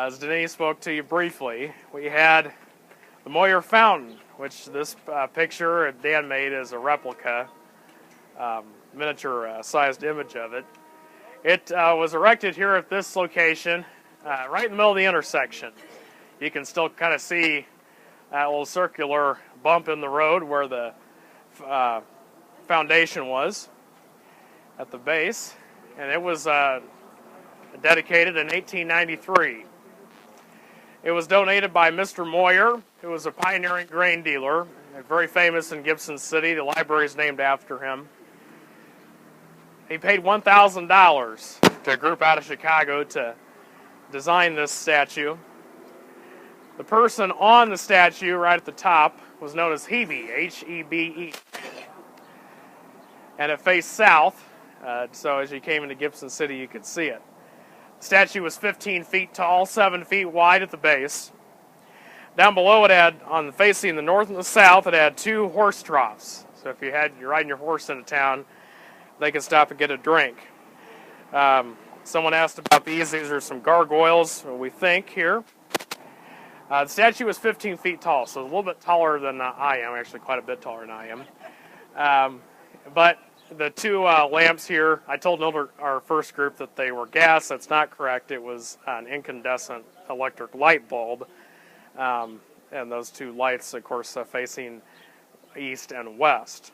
As Denise spoke to you briefly, we had the Moyer Fountain, which this picture Dan made is a replica, miniature-sized image of it. It was erected here at this location, right in the middle of the intersection. You can still kind of see that little circular bump in the road where the foundation was at the base, and it was dedicated in 1893. It was donated by Mr. Moyer, who was a pioneering grain dealer, very famous in Gibson City. The library is named after him. He paid $1,000 to a group out of Chicago to design this statue. The person on the statue right at the top was known as Hebe, H-E-B-E. And it faced south, so as you came into Gibson City you could see it. The statue was 15 feet tall, 7 feet wide at the base. Down below it had, facing the north and the south, it had two horse troughs. So if you're riding your horse into town, they could stop and get a drink. Someone asked about these. These are some gargoyles, we think, here. The statue was 15 feet tall, so a little bit taller than I am, actually quite a bit taller than I am. But the two lamps here, I told our first group that they were gas. That's not correct. It was an incandescent electric light bulb. And those two lights, of course, facing east and west.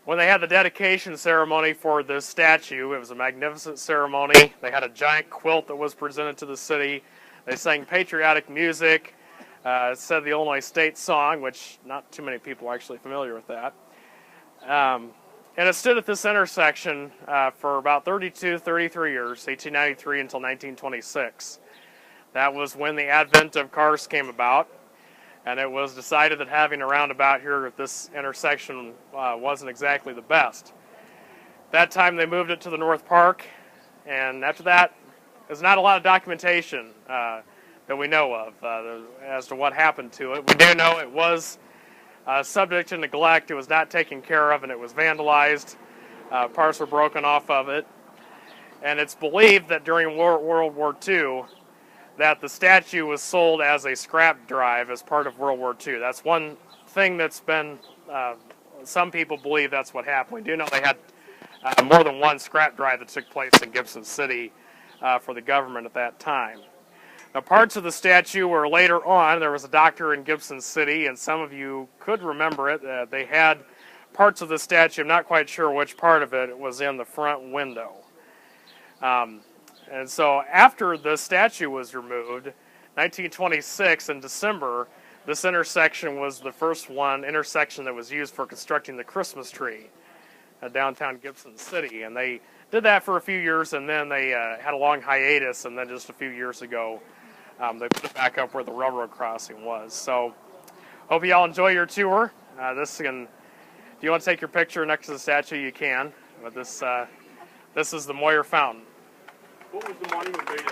When they had the dedication ceremony for this statue, it was a magnificent ceremony. They had a giant quilt that was presented to the city. They sang patriotic music, said the Illinois state song, which not too many people are actually familiar with that. And it stood at this intersection for about 33 years, 1893 until 1926. That was when the advent of cars came about, and it was decided that having a roundabout here at this intersection wasn't exactly the best. At that time they moved it to the North Park, and after that there's not a lot of documentation that we know of as to what happened to it. We do know it was subject to neglect. It was not taken care of, and it was vandalized. Parts were broken off of it. And it's believed that during World War II that the statue was sold as a scrap drive as part of World War II. That's one thing that's been, some people believe that's what happened. We do know they had more than one scrap drive that took place in Gibson City for the government at that time. Now, parts of the statue were later on. There was a doctor in Gibson City, and some of you could remember it. They had parts of the statue. I'm not quite sure which part of it was in the front window. And so after the statue was removed, 1926 in December, this intersection was the first intersection that was used for constructing the Christmas tree at downtown Gibson City. And they did that for a few years, and then they had a long hiatus, and then just a few years ago, they put it back up where the railroad crossing was. So, hope you all enjoy your tour. If you want to take your picture next to the statue, you can. But this is the Moyer Fountain. What was the monument made of?